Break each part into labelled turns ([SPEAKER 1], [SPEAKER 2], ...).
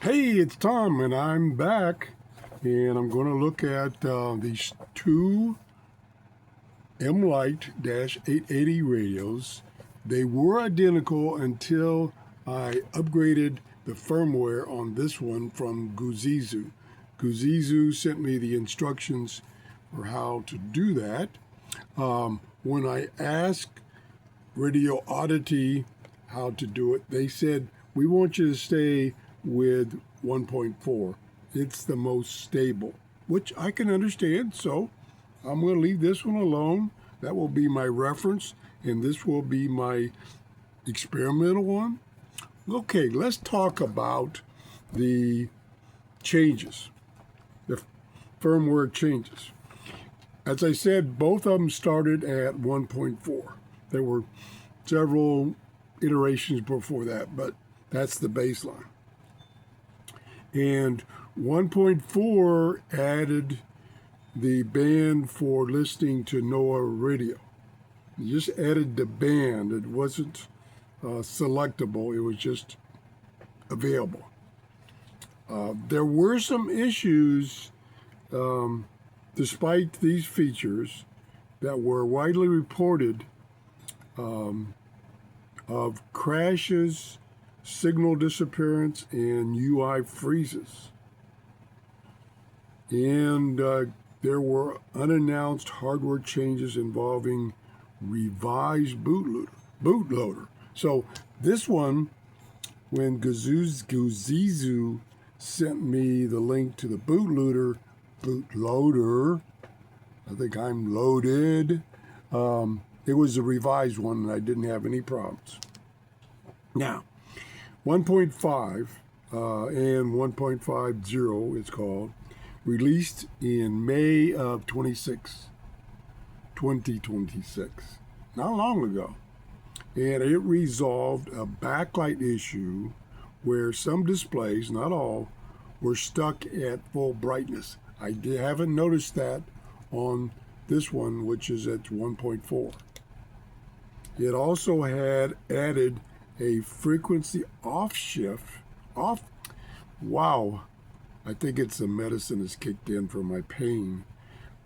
[SPEAKER 1] Hey, it's Tom, and I'm back, and I'm going to look at these two Mlite-880 radios. They were identical until I upgraded the firmware on this one from Guzizu. Guzizu sent me the instructions for how to do that. When I asked Radio Oddity how to do it, they said, we want you to stay with 1.4. It's the most stable, which I can understand. So I'm going to leave this one alone. That will be my reference, and this will be my experimental one. Okay, let's talk about the changes, the firmware changes. As I said, both of them started at 1.4. There were several iterations before that, but that's the baseline. And 1.4 added the band for listening to NOAA radio. It just added the band. It wasn't selectable. It was just available. There were some issues despite these features that were widely reported of crashes, signal disappearance, and UI freezes. And there were unannounced hardware changes involving revised bootloader. So this one, when Guzizu sent me the link to the bootloader, I think I'm loaded. It was a revised one, and I didn't have any problems. Now, 1.5 and 1.50 it's called, released in May of 2026, not long ago. And it resolved a backlight issue where some displays, not all, were stuck at full brightness. I haven't noticed that on this one, which is at 1.4. It also had added a frequency off. Wow, I think it's the medicine has kicked in for my pain.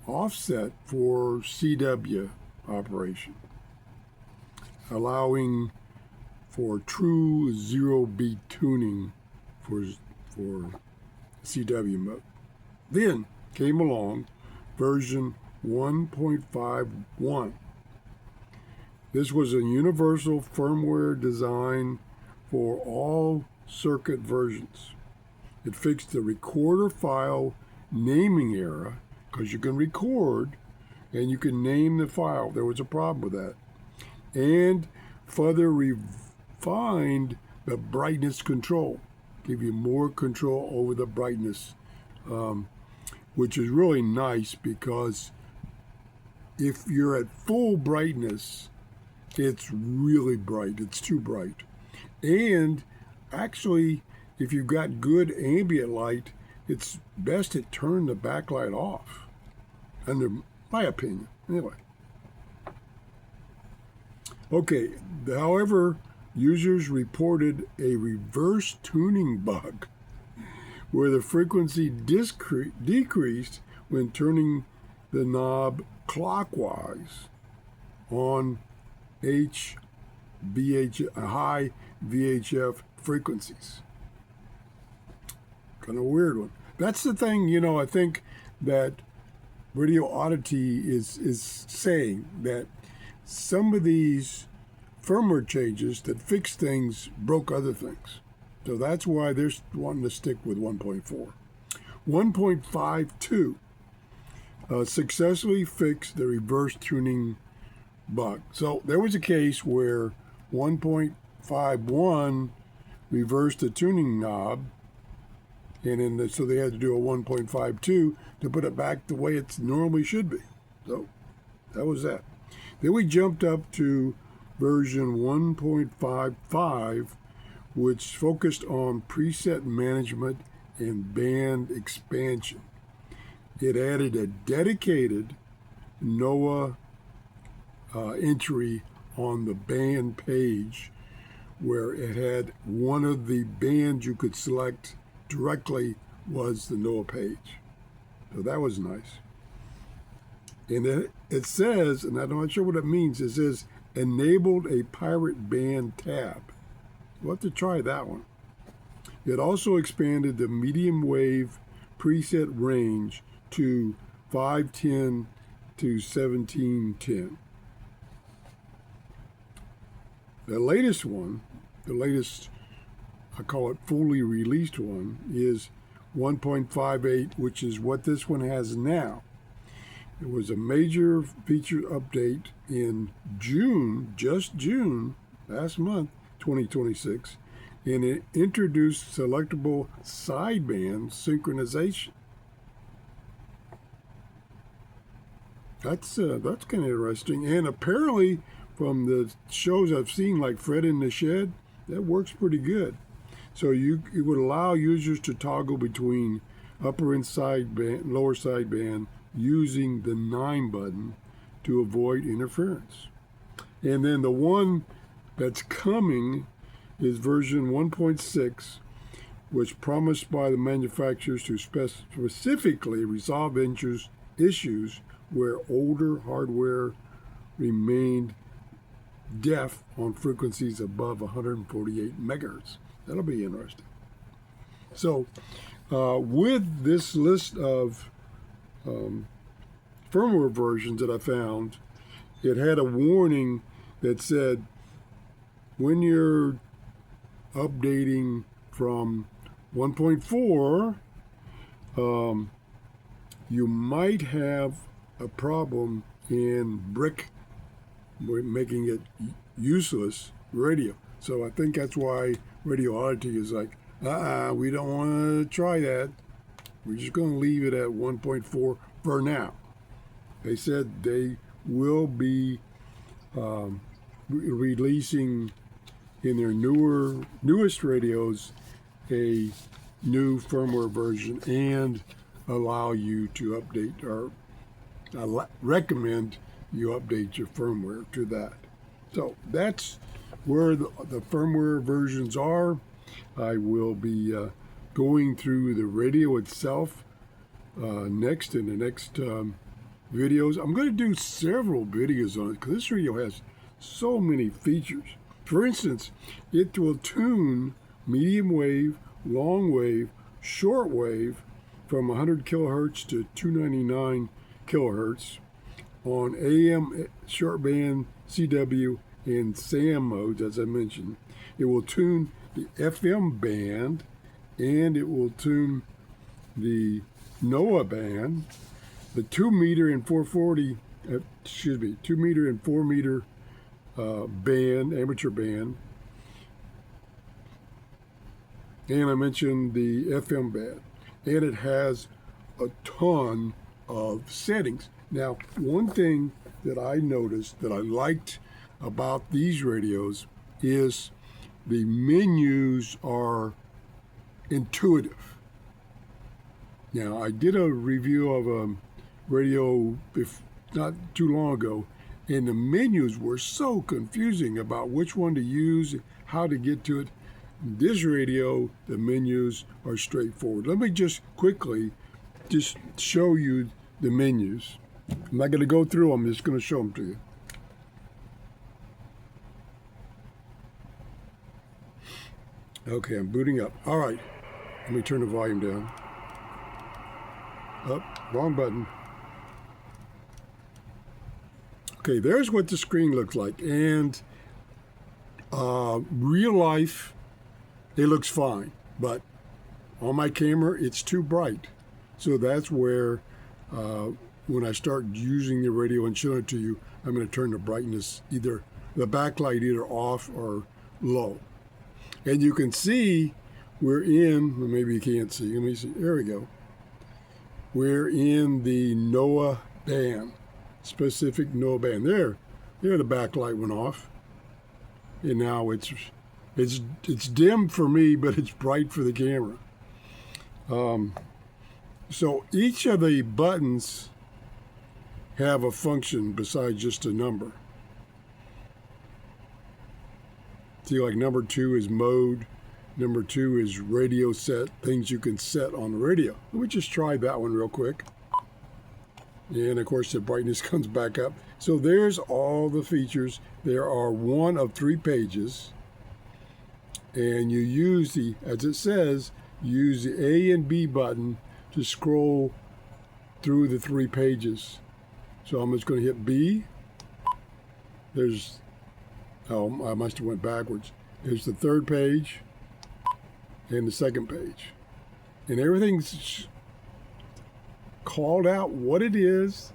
[SPEAKER 1] Offset for CW operation, allowing for true zero beat tuning for CW mode. Then came along version 1.51. This was a universal firmware design for all circuit versions. It fixed the recorder file naming error, because you can record and you can name the file. There was a problem with that. And further refined the brightness control, give you more control over the brightness, which is really nice, because if you're at full brightness, it's really bright. It's too bright. And actually, if you've got good ambient light, it's best to turn the backlight off, under my opinion. Anyway. Okay, however, users reported a reverse tuning bug where the frequency decreased when turning the knob clockwise on high VHF frequencies. Kind of a weird one. That's the thing, I think that Radio Oddity is saying that some of these firmware changes that fix things broke other things. So that's why they're wanting to stick with 1.4. 1.52 successfully fixed the reverse tuning bug. So there was a case where 1.51 reversed the tuning knob, and so they had to do a 1.52 to put it back the way it normally should be. So that was that. Then we jumped up to version 1.55, which focused on preset management and band expansion. It added a dedicated NOAA entry on the band page, where it had one of the bands you could select directly was the NOAA page. So that was nice. And it says, and I'm not sure what it means, it says enabled a pirate band tab. We'll have to try that one. It also expanded the medium wave preset range to 510 to 1710. The latest one, I call it fully released one, is 1.58, which is what this one has now. It was a major feature update in June, just June, last month, 2026, and it introduced selectable sideband synchronization. That's kind of interesting, and apparently from the shows I've seen, like Fred in the Shed, that works pretty good. So it would allow users to toggle between upper and sideband, lower sideband using the 9 button to avoid interference. And then the one that's coming is version 1.6, which promised by the manufacturers to specifically resolve issues where older hardware remained deaf on frequencies above 148 megahertz. That'll be interesting. So with this list of firmware versions that I found, it had a warning that said when you're updating from 1.4, you might have a problem in brick, making it useless radio. So I think that's why Radio Oddity is like, we don't want to try that. We're just going to leave it at 1.4 for now. They said they will be releasing in their newest radios a new firmware version and allow you to update, or recommend you update your firmware to that. So that's where the firmware versions are. I will be going through the radio itself next in the next videos. I'm going to do several videos on it because this radio has so many features. For instance, it will tune medium wave, long wave, short wave from 100 kilohertz to 299 kilohertz on AM shortband, CW, and SAM modes, as I mentioned. It will tune the FM band, and it will tune the NOAA band, the 2 meter and 440, 2 meter and 4 meter band, amateur band, and I mentioned the FM band, and it has a ton of settings. Now, one thing that I noticed that I liked about these radios is the menus are intuitive. Now, I did a review of a radio not too long ago, and the menus were so confusing about which one to use, how to get to it. This radio, the menus are straightforward. Let me just quickly just show you the menus. I'm not going to go through them, I'm just going to show them to you. Okay, I'm booting up. All right, let me turn the volume down. Up, wrong button. Okay, there's what the screen looks like. And real life, it looks fine. But on my camera, it's too bright. So that's where, when I start using the radio and showing it to you, I'm going to turn the brightness, the backlight either off or low. And you can see we're in, well, maybe you can't see, let me see, there we go. We're in the NOAA band, specific NOAA band. There the backlight went off. And now it's dim for me, but it's bright for the camera. So each of the buttons have a function besides just a number. See, like number 2 is mode, Number 2 is radio set, things you can set on the radio. Let me just try that one real quick. And of course the brightness comes back up. So there's all the features. There are 1 of 3 pages. And you use the, as it says, use the A and B button to scroll through the 3 pages. So I'm just going to hit B. There's, oh, I must have went backwards. There's the 3rd page and the 2nd page. And everything's called out what it is.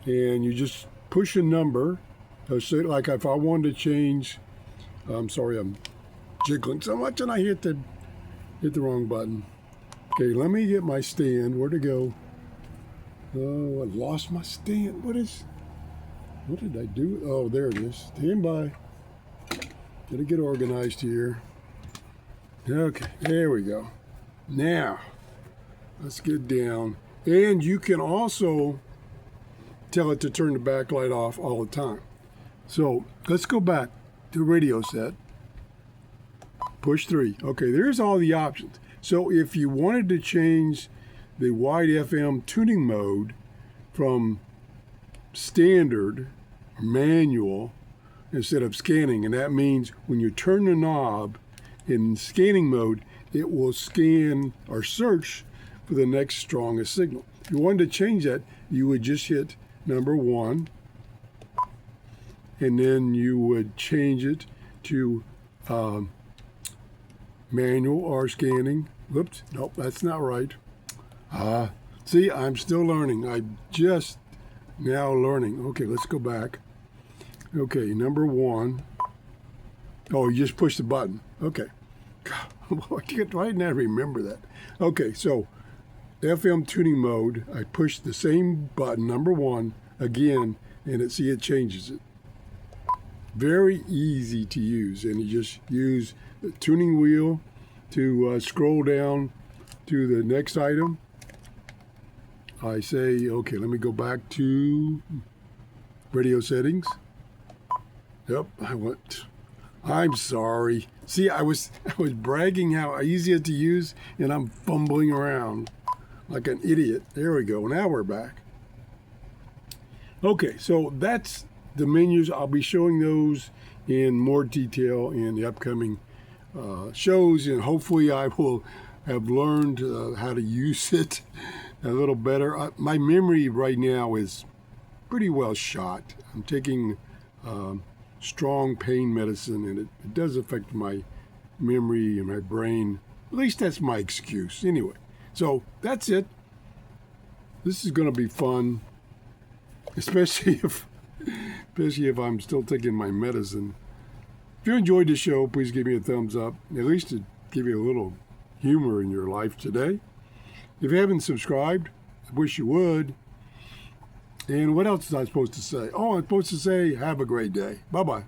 [SPEAKER 1] And you just push a number. So like if I wanted to change, I'm sorry, I'm jiggling so much and I hit the wrong button. Okay, let me get my stand. Where'd it go? Oh, I lost my stand. What did I do? Oh, there it is. Stand by. Gotta get organized here. Okay, there we go. Now, let's get down. And you can also tell it to turn the backlight off all the time. So let's go back to radio set. Push 3. Okay, there's all the options. So if you wanted to change the wide FM tuning mode from standard, manual, instead of scanning, and that means when you turn the knob in scanning mode, it will scan or search for the next strongest signal. If you wanted to change that, you would just hit number 1, and then you would change it to manual or scanning. Whoops, nope, that's not right. See, I'm still learning. I'm just now learning. Okay, let's go back. Okay, number 1. Oh, you just push the button. Okay. God, why didn't I remember that? Okay, so FM tuning mode, I push the same button, number 1, again, and it changes it. Very easy to use, and you just use the tuning wheel to scroll down to the next item. I say, okay, let me go back to radio settings. Yep, I'm sorry. See, I was bragging how easy it to use, and I'm fumbling around like an idiot. There we go. Now we're back. Okay, so that's the menus. I'll be showing those in more detail in the upcoming shows, and hopefully I will have learned how to use it a little better. My memory right now is pretty well shot. I'm taking strong pain medicine, and it does affect my memory and my brain. At least that's my excuse. Anyway, so that's it. This is going to be fun, especially if I'm still taking my medicine. If you enjoyed the show, please give me a thumbs up, at least to give you a little humor in your life today. If you haven't subscribed, I wish you would. And what else is I supposed to say? Oh, I'm supposed to say, have a great day. Bye-bye.